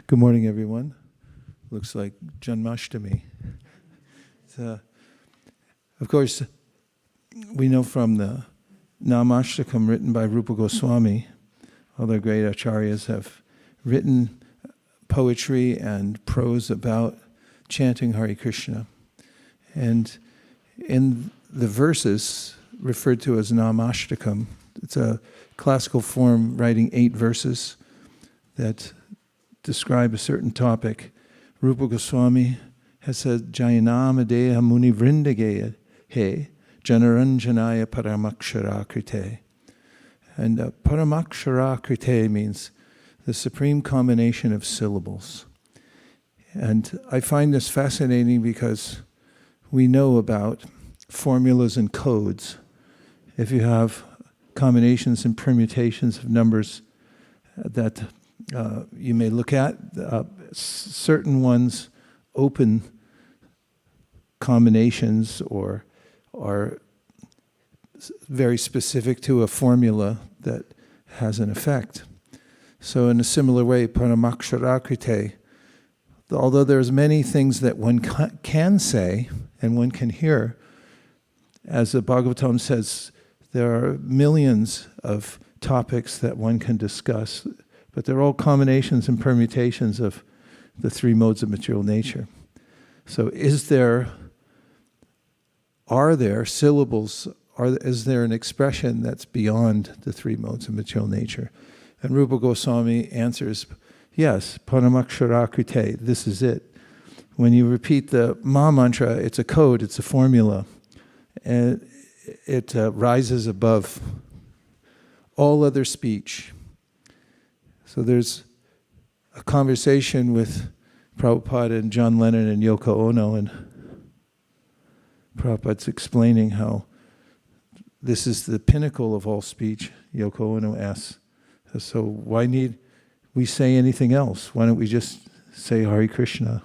Good morning, everyone. Looks like Janmashtami. Of course, we know from the Namashtakam written by Rupa Goswami, other great acharyas have written poetry and prose about chanting Hare Krishna. And in the verses referred to as Namashtakam, it's a classical form writing 8 verses that describe a certain topic. Rupa Goswami has said, Jayanama Deha Muni Vrindagaya He Janaranjanaya Paramakshara Krite. And Paramakshara Krite means the supreme combination of syllables. And I find this fascinating because we know about formulas and codes. If you have combinations and permutations of numbers that you may look at, certain ones open combinations or are very specific to a formula that has an effect. So in a similar way, Paramakshaраkrite, although there's many things that one can say and one can hear, as the Bhagavatam says, there are millions of topics that one can discuss, but they're all combinations and permutations of the 3 modes of material nature. So are there syllables, is there an expression that's beyond the 3 modes of material nature? And Rupa Goswami answers, yes, Paramakshaраkrite, this is it. When you repeat the Ma mantra, it's a code, it's a formula, and it rises above all other speech. So there's a conversation with Prabhupada and John Lennon and Yoko Ono, and Prabhupada's explaining how this is the pinnacle of all speech. Yoko Ono asks, so why need we say anything else? Why don't we just say Hare Krishna?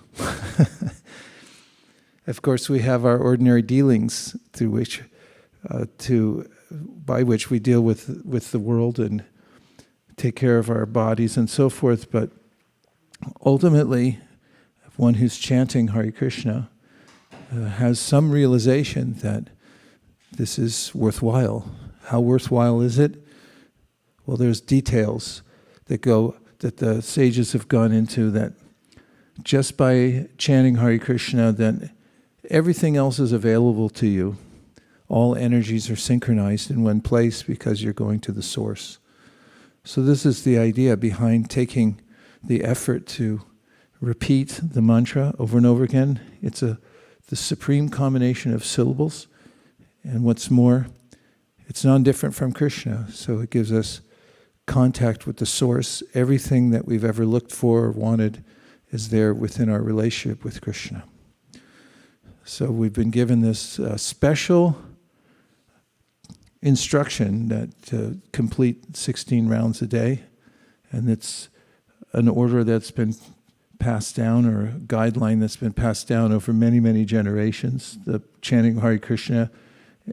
Of course, we have our ordinary dealings by which we deal with the world and take care of our bodies and so forth, but ultimately, one who's chanting Hare Krishna has some realization that this is worthwhile. How worthwhile is it? Well, there's details that the sages have gone into, that just by chanting Hare Krishna, then everything else is available to you. All energies are synchronized in one place because you're going to the source. So this is the idea behind taking the effort to repeat the mantra over and over again. It's the supreme combination of syllables. And what's more, it's non-different from Krishna. So it gives us contact with the source. Everything that we've ever looked for or wanted is there within our relationship with Krishna. So we've been given this special instruction that to complete 16 rounds a day, and it's an order that's been passed down, or a guideline that's been passed down over many, many generations, the chanting Hare Krishna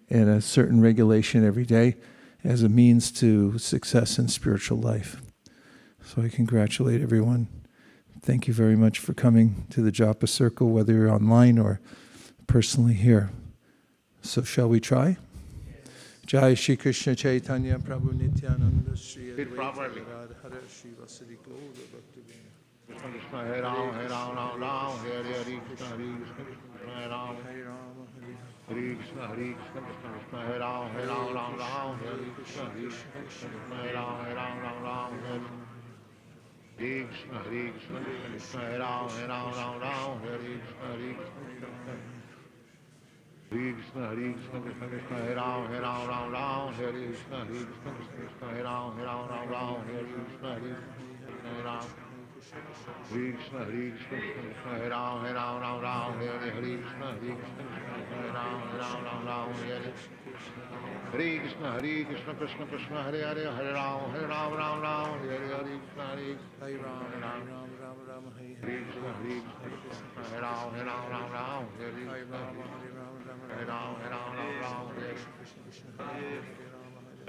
in a certain regulation every day as a means to success in spiritual life. So I congratulate everyone. Thank you very much for coming to the Japa Circle, whether you're online or personally here. So shall we try? Jai Shri Krishna Chaitanya Prabhu Nityananda Shri Advaita Radhara Shri Vasadi Gaura Bhaktivinoda Krishna Hare Ram Ram Ram Hare Hare Krishna Hare Ram Hare Krishna Krishna Hare Ram Ram Hare Krishna Hare Ram Ram Hare Krishna Krishna Hare Ram Ram Hare Krishna Hare Krishna Krishna Hare Ram Ram Hare Krishna Krishna Hare Ram Ram Hare Krishna Hare Ram Krishna Krishna Hare Ram Ram Hare Krishna Hare Ram Hare Krishna Krishna Krishna Hare Hare Hare Ram Ram Hare Krishna Hare Ram Krishna Krishna Hare Ram Hare Krishna Hare Ram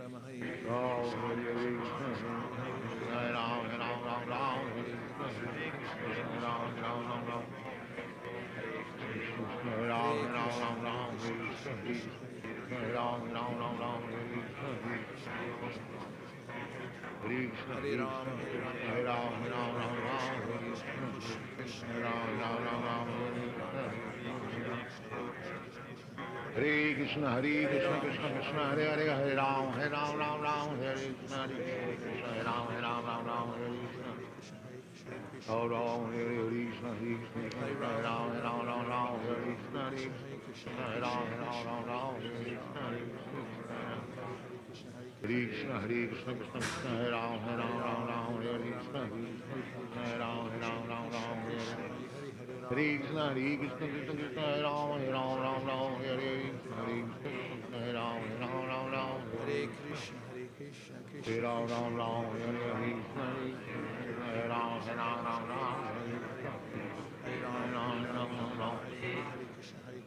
Ram, Hare Krishna, Hare Ram, Ram, Hare Krishna, Ram, Ram. Hare Ram, Ram, Hare Krishna, Hare Ram, Hare Krishna, Hare Ram, Hare Ram, Hare Krishna, Hare Ram, Hare Krishna, Krishna Krishna, Hare Hare, Hare Ram, Ram, Hare Krishna, Hare Krishna, Hare Ram, Ram, Hare Krishna. Oh Ram, Hare Krishna, Hare Ram, Hare Krishna, Hare Ram, Hare Krishna, Hare Krishna, Krishna, Hare Ram, Hare Krishna, Hare Ram, Hare Krishna, Krishna, Hare Ram, Hare Krishna, Hare Ram, Hare Krishna, Krishna Hare Krishna, Ram, Hare Krishna,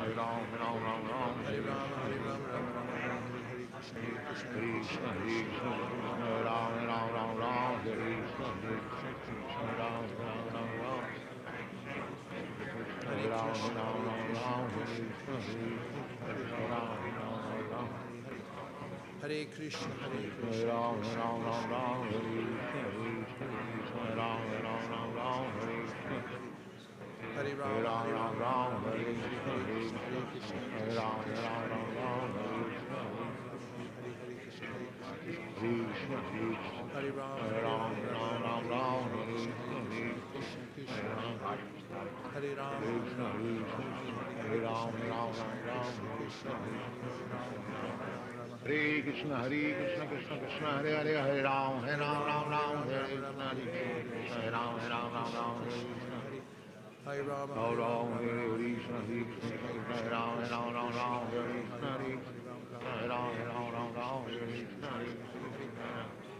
Hare Ram, Ram Ram Ram, Hare Hare Rama, Krishna, Hare Hare Rama, Rama Rama Krishna, Rama, Hare Krishna, Hare Krishna, Hare Krishna, Krishna, Hare Krishna Krishna, Krishna, Krishna, Hare Hare Hare, Ram, Ram Hare Ram Rama, Ram, Hare Hare Rama, Krishna, Rama Hare Rama, Krishna, Hare Krishna, Krishna, Hare Hare Ram, Krishna, Ram Hare Ram Hare, Ram, Hare Hare Ram, Krishna, Ram Hare Ram Krishna, Ram, Hare Krishna Krishna, Krishna, Hare Hare Krishna, Hare, Hare Hare Ram, Rama, Ram Hare Ram Ram, Rama, Hare Hare, Hare Krishna, Hare Hare Krishna, Ram, Krishna Ram Ram Krishna, Ram, Hare Hare Hare, Krishna, Hare Hare Krishna, Krishna, Hare Krishna, Krishna, Hare Hare Ram, Hare, Ram Krishna Ram Krishna, Ram, Hare Hare Hare, Krishna, Hare Hare Hare Rama, Ram, Hare Ram Rama, Ram, Rama Hare Hare Krishna, Krishna, Hare Hare Krishna, Hare Krishna, Krishna, Hare Krishna Ram, Krishna, Ram Hare Ram Hare, Ram, Hare Hare Rama, Krishna, Rama Hare Rama Rama, Hare Hare Krishna, Hare Krishna, Krishna Krishna, Hare Krishna, Hare, Hare Krishna, Hare Rama, Hare Hare Ram, Rama, Rama Ram Rama, Ram Hare Ram, Hare, Hare Hare Krishna, Hare Krishna, Krishna, Hare Krishna Hare Krishna, Hare Ram, Hare, Hare Rama, Hare Krishna, Rama, Hare Rama Rama, Hare Krishna, Hare Hare Krishna, Ram, Hare Ram Krishna, Ram Ram, Krishna Hare Krishna, Krishna, Hare Hare, Hare Rama, Hare Rama, Rama Rama, Hare Hare Hare, Krishna, Hare Krishna, Krishna Krishna, Hare Hare, Hare Ram, Hare Hare Ram Rama, Ram Hare Ram, Rama, Hare Rama Rama, Krishna, Hare Hare Hare, Hare Krishna, Krishna, Hare Hare Ram, Hare Krishna, Ram Ram Krishna Ram, Hare Krishna, Hare Krishna, Hare, Hare Rama, Hare Hare Rama, Ram, Rama Hare Rama, Hare Krishna, Hare, Hare Hare Krishna, Krishna, Hare Hare Krishna, Ram, Hare Krishna Ram Ram Krishna, Ram, Hare Hare Hare, Krishna, Hare Rama, Hare Rama, Rama Hare Rama, Ram, Hare Hare Hare, Ram Hare Ram Krishna, Ram, Hare Hare Krishna, Krishna, Krishna Hare Krishna, Hare Krishna, Hare, Hare Krishna,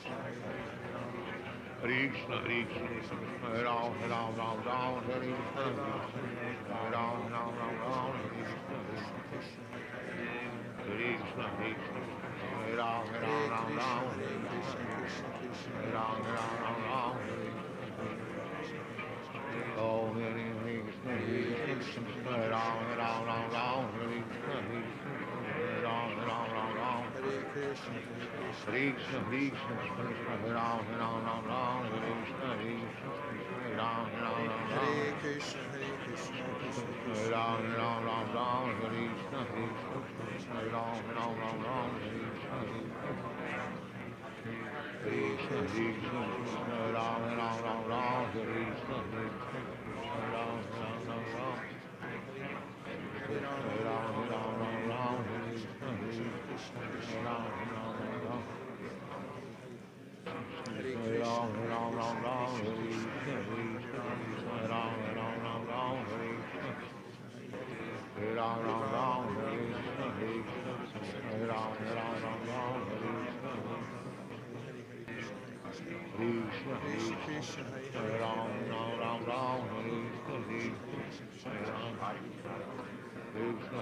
Hare Krishna, Hare Krishna, Hare Ram, Ram Ram, Hare Krishna, Hare Ram, Ram, Hare Krishna, Hare Krishna, Hare Ram, Ram, Hare Ram, Ram, Oh, Hare Krishna, Hare Krishna, Hare Ram, Ram, Hare Krishna, Hare Ram, Ram, Hare Krishna, Hare Krishna, Hare Krishna, Krishna Hare Ram, Hare Krishna, Hare Ram, Hare Krishna, Hare Krishna, Krishna Hare Krishna, Ram, Hare Ram, Hare, Hare Krishna, Hare Ram, Hare Krishna, Hare Krishna, Hare Krishna, Hare Ram, Hare Krishna, Hare Ram, Hare Rama, Hare Hare Ram, Rama, Rama Rama, Hare Hare Krishna, Krishna, Hare Krishna, Krishna Hare Krishna, Ram, Hare Hare, Hare Hare Krishna, Ram, Hare Krishna, Krishna Hare Krishna, Hare Hare, Hare Rama, Hare Hare Rama, Ram, Rama Rama, Hare Hare Krishna, Krishna. Krishna Hare Hare, Hare Ram, Hare Ram, Rama, Ram, Hare Hare Rama, Krishna, Rama Hare Rama, Krishna. Hare Krishna, Hare Krishna Ram, Krishna, Ram, Hare Ram, Hare, Ram, Hare Hare Rama, Krishna, Hare Rama, Rama Rama, Hare Hare, Hare Krishna, Hare Krishna, Hare Krishna, Hare Krishna Krishna. Krishna, Hare Hare, Hare Hare Ram, Rama, Ram, Hare Ram, Rama, Ram, Rama Hare Rama, Krishna, Hare Krishna, Hare Krishna, Hare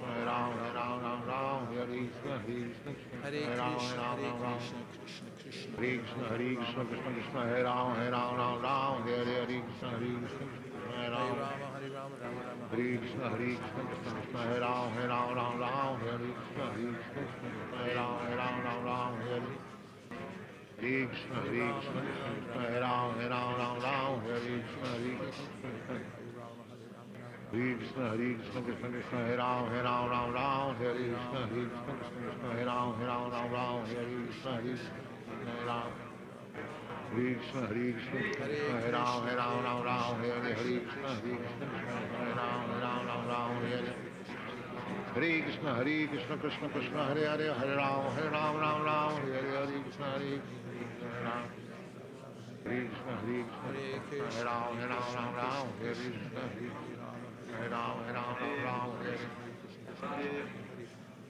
Hare Ram, Hare Ram, Ram Ram, Hare Krishna, Krishna Ram, Ram. Krishna, Hare Krishna, Krishna Krishna, Hare Ram, Ram Ram, Hare Krishna, Krishna Hare Hare Ram. Rama, Hare Rama, Rama Rama, Hare Hare Krishna, Hare, Hare Krishna Krishna, Krishna, Krishna Hare Krishna, Ram, Ram Ram, Hare Krishna, Krishna Hare Ram, Ram Ram, Hare Hare Krishna, Hare Rama, Krishna Hare Krishna, Rama, Rama Hare Rama, Ram, Hare Hare, Ram Hare Ram, Krishna, Hare Krishna Krishna, Krishna, Hare Krishna Hare, Hare Hare, Hare Rama, Hare Rama, Rama Rama, Hare Hare Krishna, Hare, Hare Krishna Krishna, Krishna, Hare Krishna Hare, Hare Ram, Ram Ram, Hare Hare Krishna, Rama, Hare Krishna Rama, Rama Krishna, Rama, Hare Hare Ram, Hare, Hare Ram Krishna, Ram, Krishna Hare Krishna, Krishna, Hare Krishna Hare, Hare Hare Rama, Ram. Hare Rama, Hare Krishna, Krishna Krishna, Hare Hare Ram, Krishna, Hare Ram Ram, Krishna, Hare Hare Krishna Krishna, Krishna, Krishna Hare Krishna, Hare, Hare Hare Ram, Rama, Hare Ram Rama, Ram, Rama Hare Rama, Hare. Hare Krishna, Krishna Hare Krishna, Krishna, Hare Krishna, Krishna Hare Krishna, Rama, Hare Hare Hare, Rama, Hare Rama Ram, Rama, Hare Hare Ram, Hare, Ram Hare Ram, Krishna, Hare Krishna Hare Krishna, Krishna, Hare Hare Hare, Hare Rama, Ram. Hare Rama, Rama Hare Hare Hare, Krishna, Krishna Hare Krishna, Hare Krishna, Ram, Hare Hare Ram, Krishna, Ram Ram, Krishna Hare Krishna, Krishna, Hare Hare Hare, Hare Rama, Hare Hare Rama, Ram, Rama Hare Rama, Ram, Hare Ram Hare, Ram, Hare Hare Krishna, Hare Krishna, Krishna Krishna, Hare Krishna,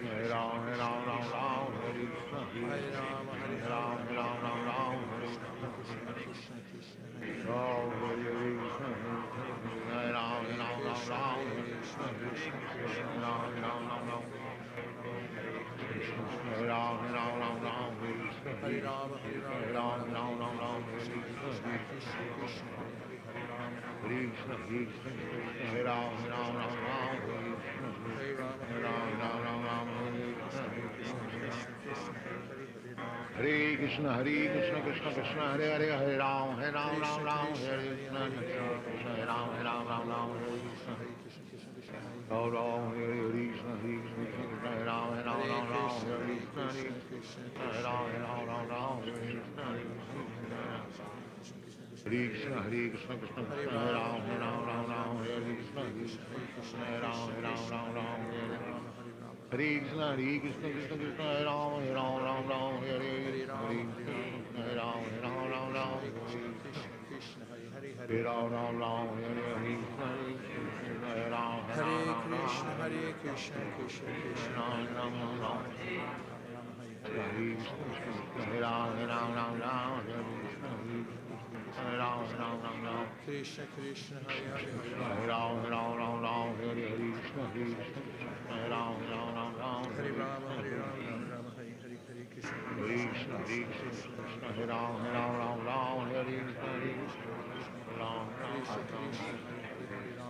Hare Ram, Hare Ram, Ram Ram, Hare Krishna, Hare Ram, Hare Ram, Ram Ram, Hare Krishna, Ram, Hare Krishna, Hare Ram, Hare Ram, Ram Ram, Hare Krishna, Hare Ram, Hare Ram, Ram Ram, Hare Ram, Hare Ram, Ram Ram, Hare Krishna, Hare Ram, Hare Ram, Ram Ram, Hare Krishna, Krishna, Krishna, Hare Ram, Ram Ram, Hare Krishna, Hare Ram, Ram Ram, Hare Krishna, Hare Krishna, Hare Krishna, Krishna Krishna, Hare Hare, Hare Ram, Ram Ram, Hare Krishna, Hare Ram, Ram Ram, Hare Krishna, Ram Ram, Hare Krishna, Hare Krishna, Hare Ram, Ram Ram, Hare Krishna, Hare Ram, Ram, Hare Krishna, Hare Krishna, Hare Krishna, Krishna Krishna, Hare Ram, Ram, Hare Krishna, Hare Ram, Ram, Hare Hare Krishna, Hare Krishna, Krishna Krishna, Hare Ram, Ram, Hare Hare Ram, Ram, Hare Ram, Hare Krishna, Hare Ram, Hare Krishna, Hare Krishna, Krishna Krishna, Hare Hare, Hare Krishna, Hare Ram, Ram, Hare Krishna, Hare Ram, Krishna Krishna, Hare Hare, Hare Ram, Hare Ram, Hare Krishna, Hare Ram, Hare Hare Rama, Hare Krishna, Rama, Rama Rama, Hare Hare, Hare Krishna, Hare Krishna, Krishna, Hare Krishna Krishna, Krishna, Hare Ram, Hare Krishna, Hare Krishna Ram, Krishna, Hare Hare, Hare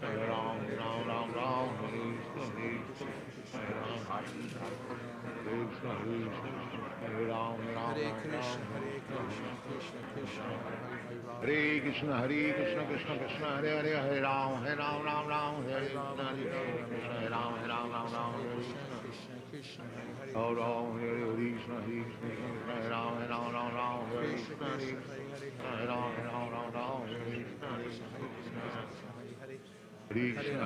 Hare Ram, Ram Ram Ram, Hare Krishna, Hare Krishna, Hare Ram, Ram Hare Ram Ram, Krishna, Hare Krishna, Krishna Krishna, Hare Ram, Hare Krishna, Krishna Krishna, Hare Hare, Hare Ram, Ram Ram, Hare Hare Ram, Krishna, Hare Ram, Hare Ram, Ram Krishna, Ram, Hare Hare Krishna, Krishna. Krishna Krishna, Hare Hare Hare, Ram, Hare Krishna, Hare Ram, Ram, Hare Krishna Krishna, Krishna, Hare Hare, Hare Ram, Ram, Krishna Hare Krishna, Hare Krishna, Krishna, Hare Krishna,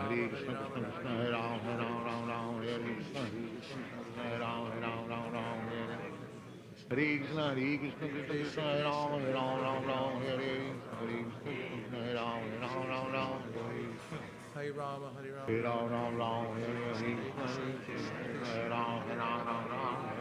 Krishna Hare Hare, Hare Krishna, Rama, Hare Krishna Rama, Krishna, Rama Hare Rama, Ram, Hare Hare, Ram, Hare Krishna Krishna, Krishna, Hare Hare Hare, Ram, Ram, Hare Krishna Hare Krishna, Krishna, Krishna Krishna, Krishna Hare Krishna, Ram, Hare Hare, Ram, Hare Hare Rama, Hare Krishna, Hare Ram, Ram, Hare Hare Rama, Hare Rama, Hare Rama Rama, Ram, Hare Hare Hare, Krishna, Krishna Krishna, Hare Hare Ram, Hare, Ram, Hare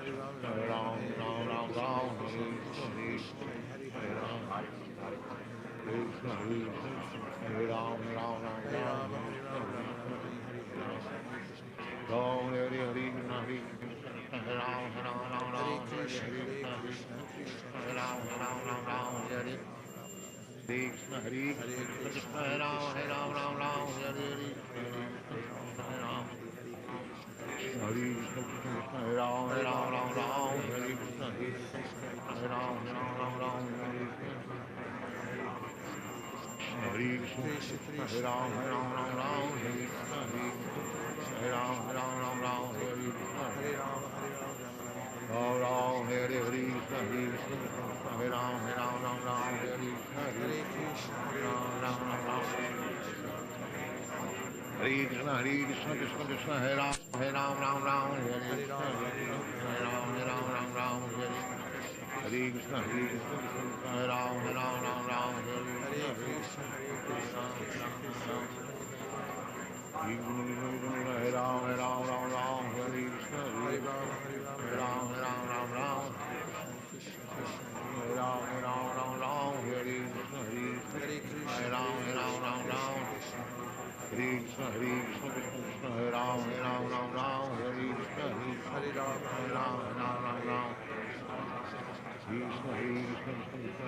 Hare Ram, Ram Ram Ram, Hare Krishna, Hare Ram, Hare Krishna, Hare Ram, Ram Ram Ram, Hare Krishna, Hare Ram, Ram Hare Hare Krishna, Hare Krishna, Hare Ram, Ram Ram Ram, Hare Krishna, Hare Ram, Ram Ram Ram, Hare Krishna, Hare Krishna, Hare Ram, Ram Ram Ram, Hare Krishna, Hare Krishna, Hare Ram, Hare Krishna, Hare Ram, Ram Ram Krishna Krishna Hare Ram Ram Ram Hare Krishna Hare Ram Ram Ram Hare Krishna Hare Ram Ram Ram Hare Krishna Hare Ram Ram Hare Krishna Hare Ram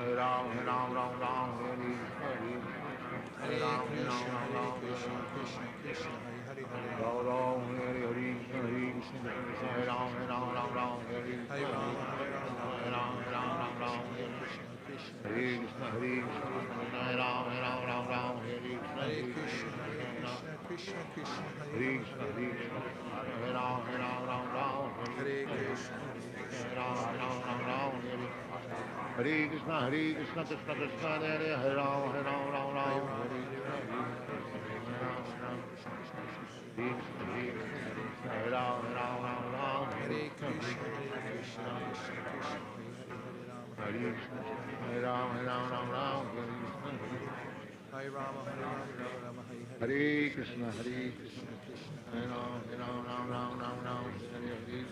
Ram Hare Ram Hare Krishna Hare Ram Hare Krishna Krishna Hare Ram Hare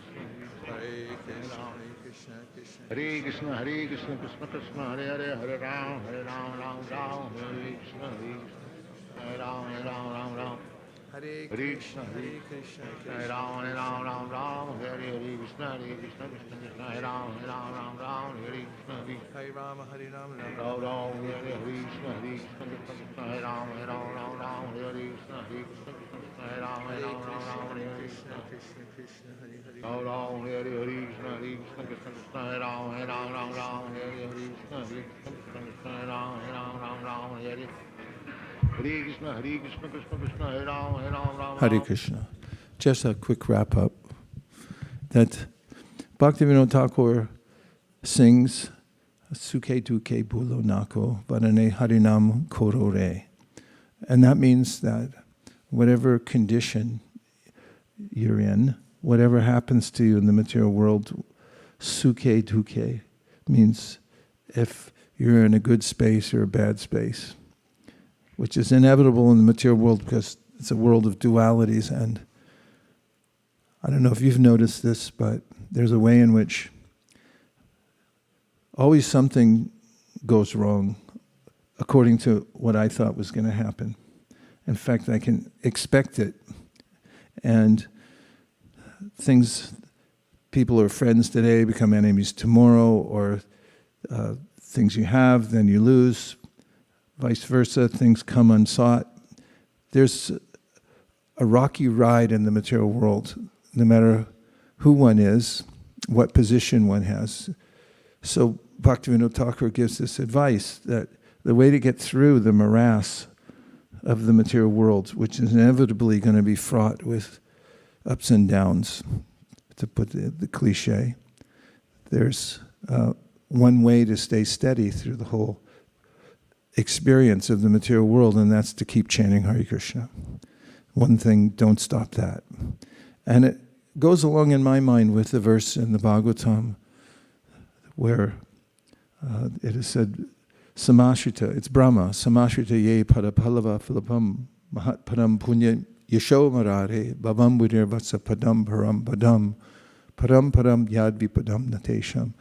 Krishna Hare Ram Krishna Krishna Hare Ram Hare Krishna Hare Ram Hare Krishna Krishna Krishna Hare Ram Hare Krishna Krishna Krishna Hare Ram Ram Hare Krishna Hare Ram Hare Krishna Hare Ram Hare Krishna Krishna Hare Ram Hare Krishna Hare Ram Hare Krishna Hare Ram Hare Krishna Hare Ram Hare Krishna Ram Hare Krishna Krishna Hare Ram Hare Krishna Hare Ram Hare Hare Krishna Krishna Hare Ram Hare Krishna. Just a quick wrap up that Bhaktivinoda Thakur sings Sukhe Duke Bulo Nako Varane Harinam Koro Re. And that means that whatever condition you're in, whatever happens to you in the material world, Sukhe Duke means if you're in a good space or a bad space, which is inevitable in the material world because it's a world of dualities. And I don't know if you've noticed this, but there's a way in which always something goes wrong according to what I thought was going to happen. In fact, I can expect it. And people are friends today, become enemies tomorrow, or things you have, then you lose. Vice versa, things come unsought. There's a rocky ride in the material world, no matter who one is, what position one has. So Bhaktivinoda Thakur gives this advice that the way to get through the morass of the material world, which is inevitably going to be fraught with ups and downs, to put the cliche, there's one way to stay steady through the whole experience of the material world, and that's to keep chanting Hare Krishna. One thing, don't stop that. And it goes along in my mind with the verse in the Bhagavatam where it is said, Samashrita, it's Brahma, Samashrita ye padapalava philipam mahat padam punya yasho marare bhavam budirvatsa padam param padam yadvi padam natesham.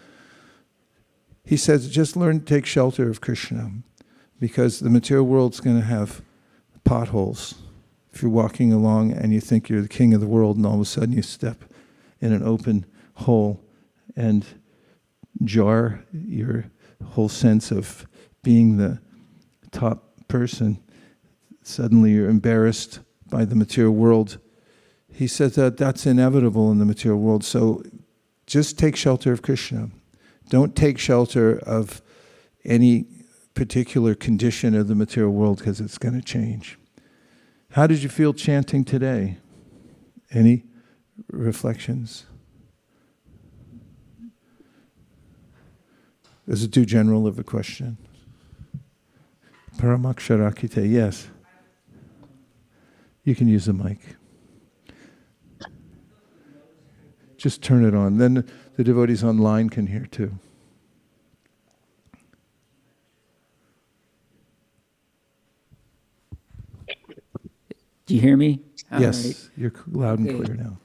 He says, just learn to take shelter of Krishna, because the material world's going to have potholes. If you're walking along and you think you're the king of the world, and all of a sudden you step in an open hole and jar your whole sense of being the top person, suddenly you're embarrassed by the material world. He says that that's inevitable in the material world, so just take shelter of Krishna. Don't take shelter of any particular condition of the material world because it's going to change. How did you feel chanting today? Any reflections? Is it too general of a question? Paramaksharakite, yes. You can use the mic. Just turn it on. Then the devotees online can hear too. Do you hear me? Yes, All right. you're loud and Okay. clear now.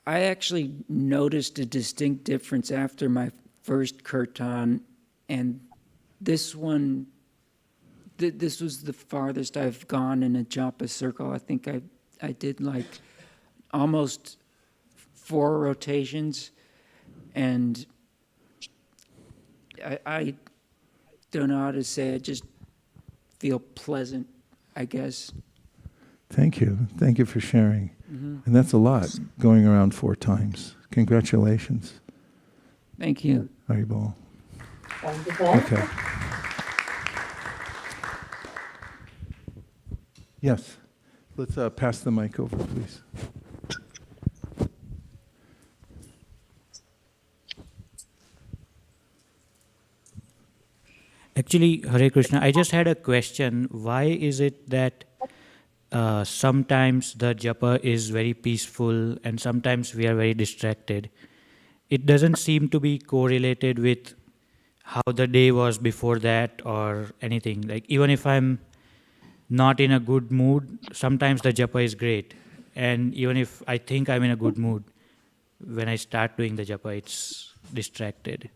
I actually noticed a distinct difference after my first kirtan, and this one, this was the farthest I've gone in a japa circle. I think I did like almost 4 rotations, and I don't know how to say. I just feel pleasant, I guess. Thank you. Thank you for sharing. And that's a lot, going around 4 times. Congratulations. Thank you. Haribol. Okay. Yes. Let's pass the mic over, please. Actually, Hare Krishna, I just had a question. Why is it that sometimes the japa is very peaceful and sometimes we are very distracted? It doesn't seem to be correlated with how the day was before that or anything. Like, even if I'm not in a good mood, sometimes the japa is great. And even if I think I'm in a good mood, when I start doing the japa, it's distracted.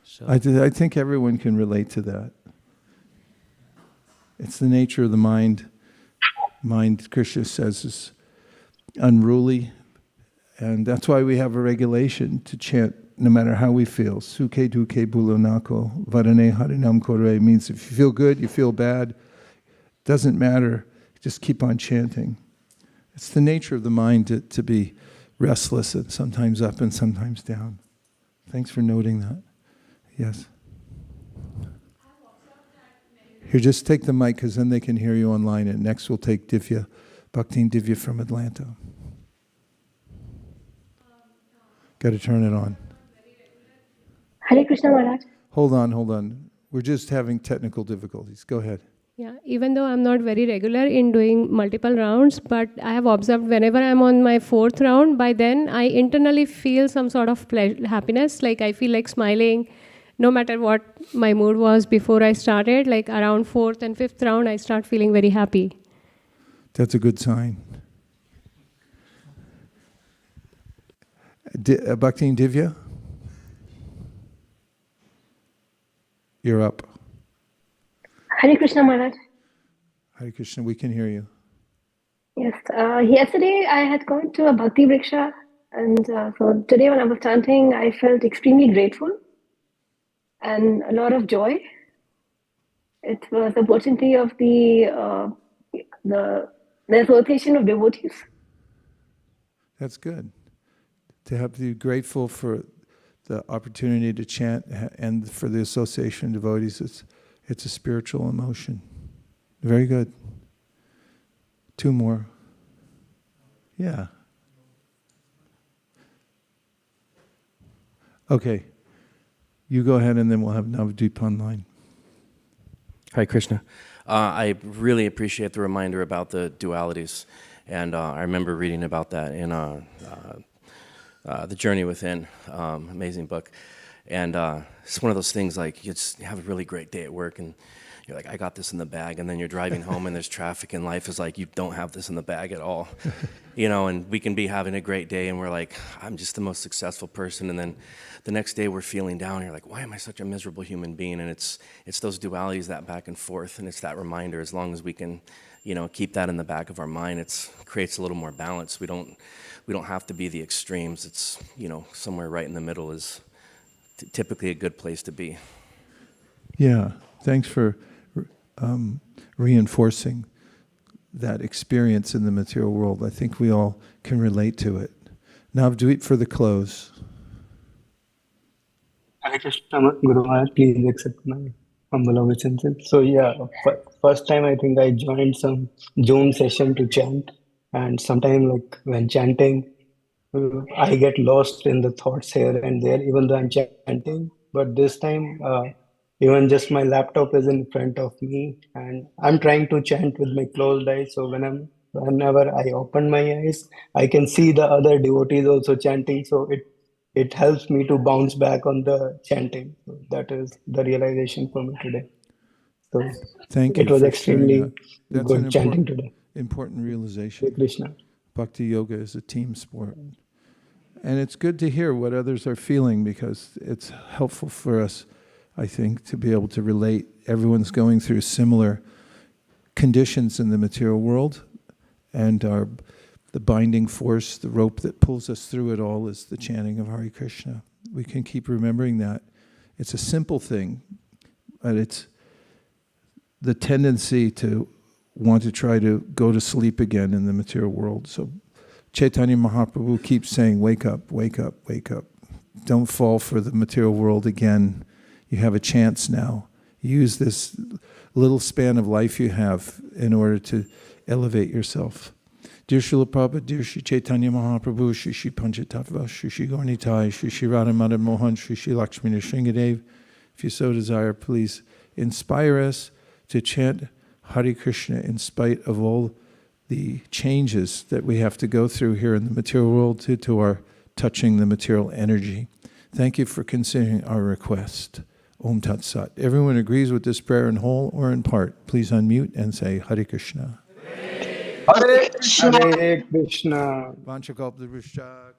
So I think everyone can relate to that. It's the nature of the mind. Mind, Krishna says, is unruly. And that's why we have a regulation to chant no matter how we feel. Sukhe duke bulonako, varane harinam kore, means if you feel good, you feel bad, doesn't matter, just keep on chanting. It's the nature of the mind to be restless and sometimes up and sometimes down. Thanks for noting that. Yes. Here, just take the mic because then they can hear you online. And next we'll take Divya, Bhakti and Divya from Atlanta. Got to turn it on. Hare Krishna Maharaj. Hold on. We're just having technical difficulties. Go ahead. Yeah, even though I'm not very regular in doing multiple rounds, but I have observed whenever I'm on my 4th round, by then I internally feel some sort of happiness, like I feel like smiling, no matter what my mood was before I started, like around 4th and 5th round, I start feeling very happy. That's a good sign. Bhakti and Divya? You're up. Hare Krishna Maharaj. Hare Krishna, we can hear you. Yes, yesterday I had gone to a Bhakti Vriksha, and so today when I was chanting, I felt extremely grateful and a lot of joy. It was the opportunity of the association of devotees. That's good. To have you grateful for the opportunity to chant and for the association of devotees, it's a spiritual emotion. Very good. 2 more. Yeah. Okay. You go ahead and then we'll have Navdeep online. Hare Krishna. I really appreciate the reminder about the dualities. And I remember reading about that in The Journey Within, amazing book. And it's one of those things like you just have a really great day at work and you're like, I got this in the bag. And then you're driving home and there's traffic and life is like, you don't have this in the bag at all. And we can be having a great day and we're like, I'm just the most successful person. And then the next day we're feeling down and you're like, why am I such a miserable human being? And it's those dualities, that back and forth. And it's that reminder, as long as we can, keep that in the back of our mind, it creates a little more balance. We don't have to be the extremes. It's, somewhere right in the middle is typically a good place to be. Yeah, thanks for reinforcing that experience in the material world. I think we all can relate to it. Navdeep for the close. Hare Krishna, Guru Maharaj, please accept my humble obeisances. So yeah, first time I think I joined some Zoom session to chant, and sometime like when chanting, I get lost in the thoughts here and there, even though I'm chanting. But this time, even just my laptop is in front of me, and I'm trying to chant with my closed eyes. So whenever I open my eyes, I can see the other devotees also chanting. So it helps me to bounce back on the chanting. So that is the realization for me today. So Thank you it was for sharing that. extremely That's an good chanting today. important Hare realization. Krishna. Bhakti yoga is a team sport. And it's good to hear what others are feeling because it's helpful for us, I think, to be able to relate. Everyone's going through similar conditions in the material world, and the binding force, the rope that pulls us through it all is the chanting of Hare Krishna. We can keep remembering that. It's a simple thing, but it's the tendency to want to try to go to sleep again in the material world. So Chaitanya Mahaprabhu keeps saying, wake up, wake up, wake up. Don't fall for the material world again. You have a chance now. Use this little span of life you have in order to elevate yourself. Dear Srila Prabhupada, dear Sri Chaitanya Mahaprabhu, Sri Sri Panchatattva, Sri Sri Gaurnitai, Sri Sri Radha Madan Mohan, Sri Sri Lakshmi Nrsingadev, if you so desire, please inspire us to chant Hare Krishna in spite of all the changes that we have to go through here in the material world to our touching the material energy. Thank you for considering our request. Om Tat Sat. Everyone agrees with this prayer in whole or in part. Please unmute and say Hare Krishna. Hare Krishna. Vanchakalpadrishta